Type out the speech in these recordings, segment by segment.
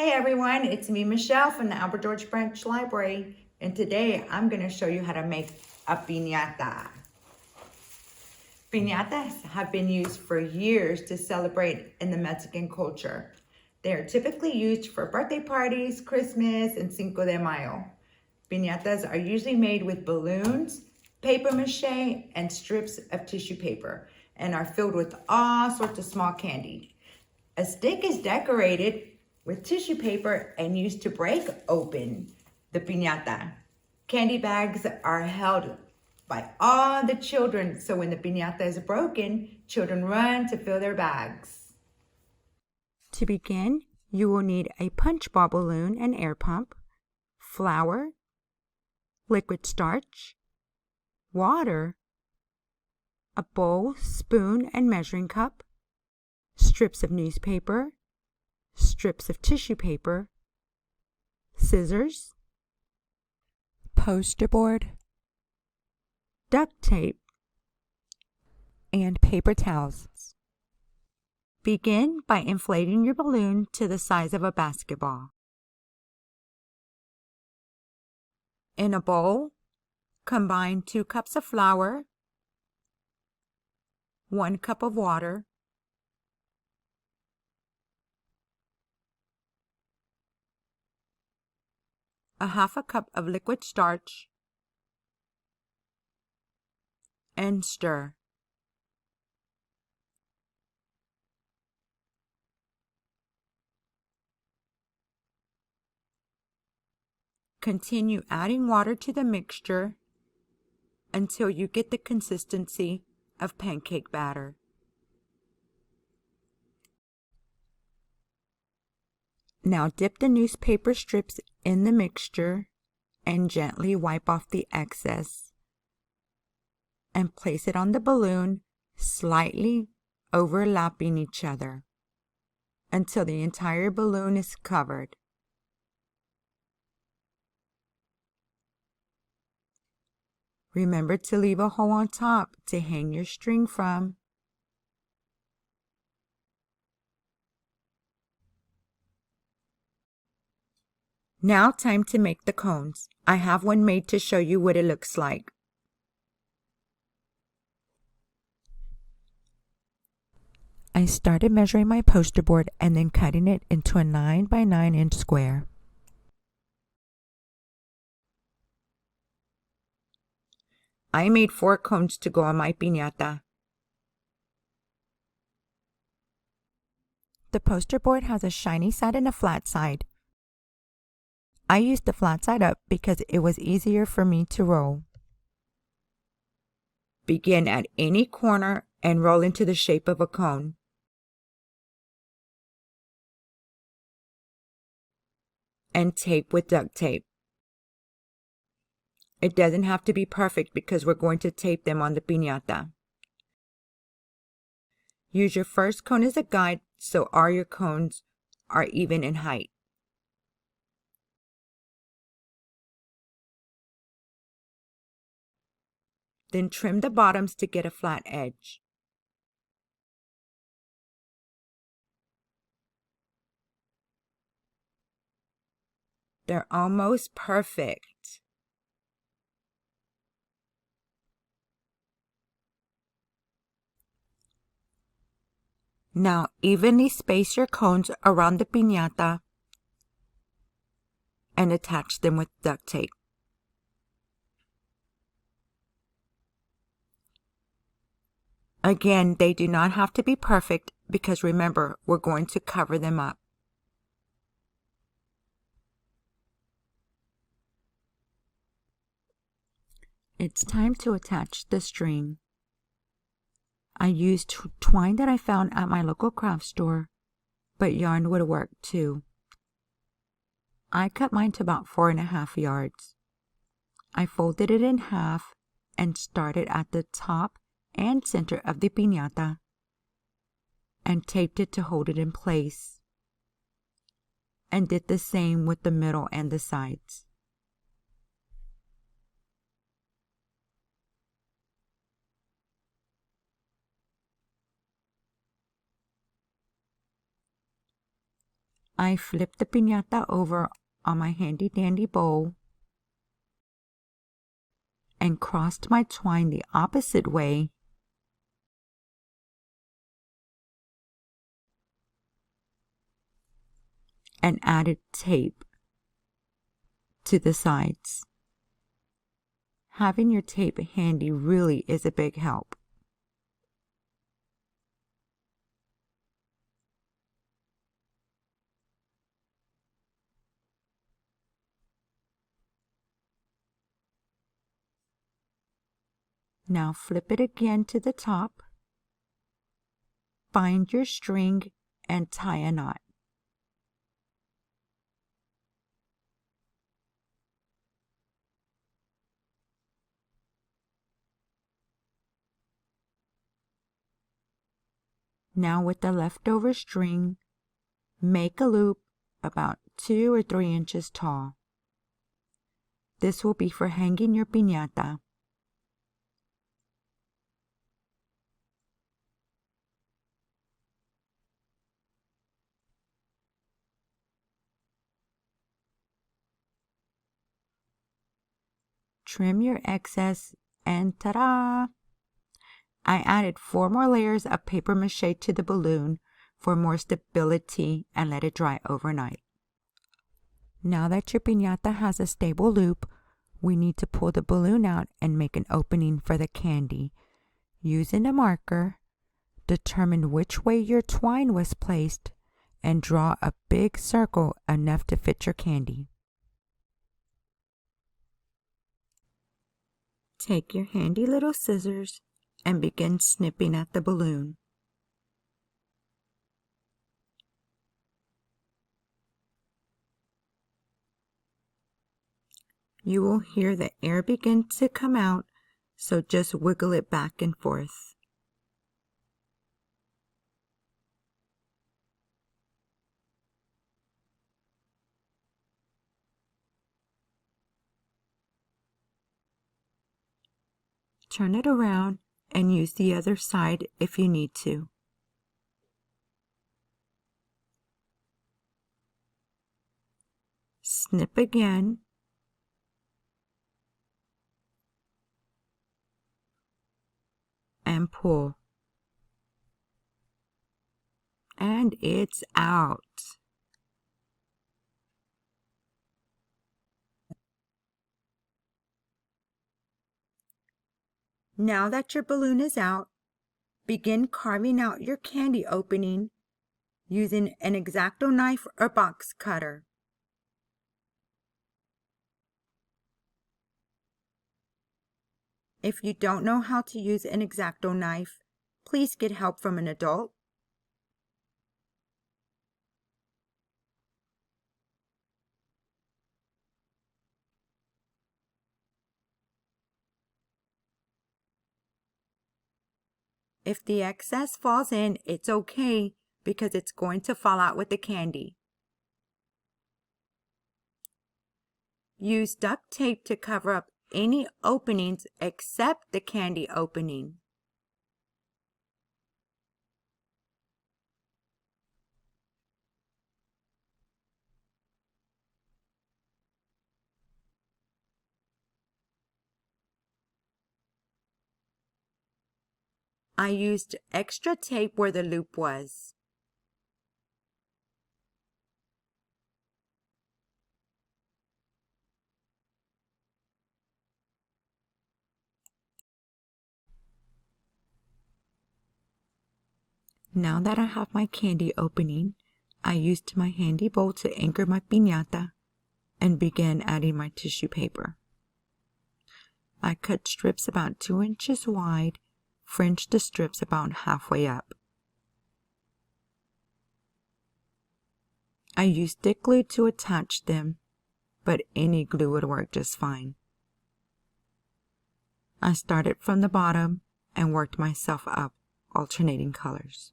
Hey everyone, it's me, Michelle from the Albert George Branch Library, and today I'm going to show you how to make a piñata. Piñatas have been used for years to celebrate in the Mexican culture. They are typically used for birthday parties, Christmas, and Cinco de Mayo. Piñatas are usually made with balloons, papier-mâché, and strips of tissue paper, and are filled with all sorts of small candy. A stick is decorated with tissue paper and used to break open the piñata. Candy bags are held by all the children, so when the piñata is broken, children run to fill their bags. To begin, you will need a punch ball balloon and air pump, flour, liquid starch, water, a bowl, spoon, and measuring cup, strips of newspaper, strips of tissue paper, scissors, poster board, duct tape, and paper towels. Begin by inflating your balloon to the size of a basketball. In a bowl, combine 2 cups of flour, 1 cup of water, a half a cup of liquid starch, and stir. Continue adding water to the mixture until you get the consistency of pancake batter. Now dip the newspaper strips in the mixture and gently wipe off the excess and place it on the balloon, slightly overlapping each other until the entire balloon is covered. Remember to leave a hole on top to hang your string from. Now time to make the cones. I have one made to show you what it looks like. I started measuring my poster board and then cutting it into a 9 by 9 inch square. I made 4 cones to go on my piñata. The poster board has a shiny side and a flat side. I used the flat side up because it was easier for me to roll. Begin at any corner and roll into the shape of a cone. And tape with duct tape. It doesn't have to be perfect because we're going to tape them on the piñata. Use your first cone as a guide so all your cones are even in height. Then trim the bottoms to get a flat edge. They're almost perfect. Now evenly space your cones around the piñata and attach them with duct tape. Again, they do not have to be perfect because remember, we're going to cover them up. It's time to attach the string. I used twine that I found at my local craft store, but yarn would work too. I cut mine to about 4.5 yards. I folded it in half and started at the top and center of the piñata and taped it to hold it in place, and did the same with the middle and the sides. I flip the piñata over on my handy dandy bowl and crossed my twine the opposite way and added tape to the sides. Having your tape handy really is a big help. Now flip it again to the top. Find your string and tie a knot. Now with the leftover string, make a loop about 2 or 3 inches tall. This will be for hanging your piñata. Trim your excess and ta-da! I added 4 more layers of papier-mâché to the balloon for more stability and let it dry overnight. Now that your piñata has a stable loop, we need to pull the balloon out and make an opening for the candy. Using a marker, determine which way your twine was placed and draw a big circle enough to fit your candy. Take your handy little scissors and begin snipping at the balloon. You will hear the air begin to come out, so just wiggle it back and forth. Turn it around and use the other side if you need to. Snip again. And pull. And it's out. Now that your balloon is out, begin carving out your candy opening using an X-Acto knife or box cutter. If you don't know how to use an X-Acto knife, please get help from an adult. If the excess falls in, it's okay because it's going to fall out with the candy. Use duct tape to cover up any openings except the candy opening. I used extra tape where the loop was. Now that I have my candy opening, I used my handy bowl to anchor my piñata and began adding my tissue paper. I cut strips about 2 inches wide, fringed the strips about halfway up. I used stick glue to attach them, but any glue would work just fine. I started from the bottom and worked myself up, alternating colors.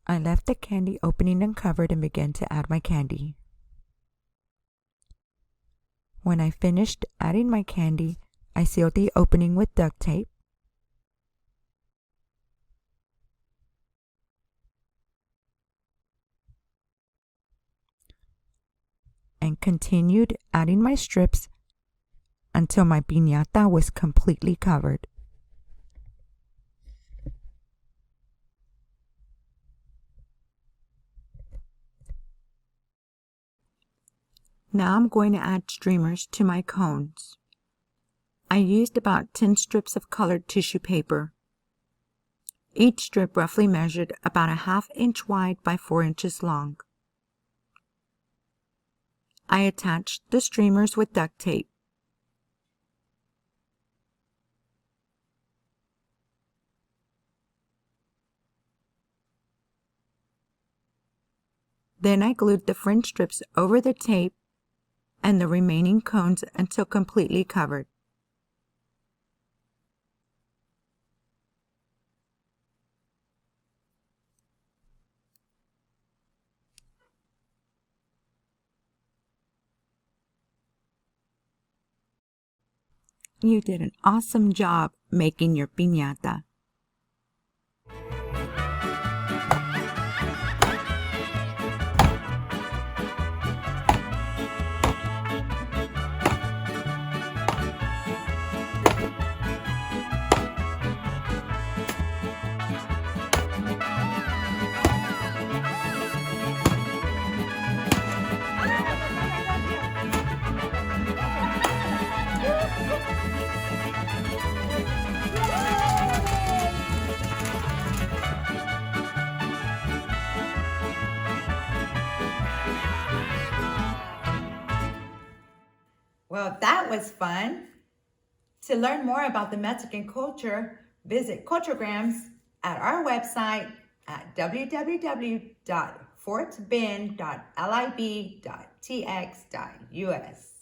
I left the candy opening uncovered and began to add my candy. When I finished adding my candy, I sealed the opening with duct tape. And continued adding my strips until my piñata was completely covered. Now I'm going to add streamers to my cones. I used about 10 strips of colored tissue paper. Each strip roughly measured about a 1/2 inch wide by 4 inches long. I attached the streamers with duct tape. Then I glued the fringe strips over the tape and the remaining cones until completely covered. You did an awesome job making your piñata. Well, that was fun. To learn more about the Mexican culture, visit Culturegrams at our website at www.fortbend.lib.tx.us.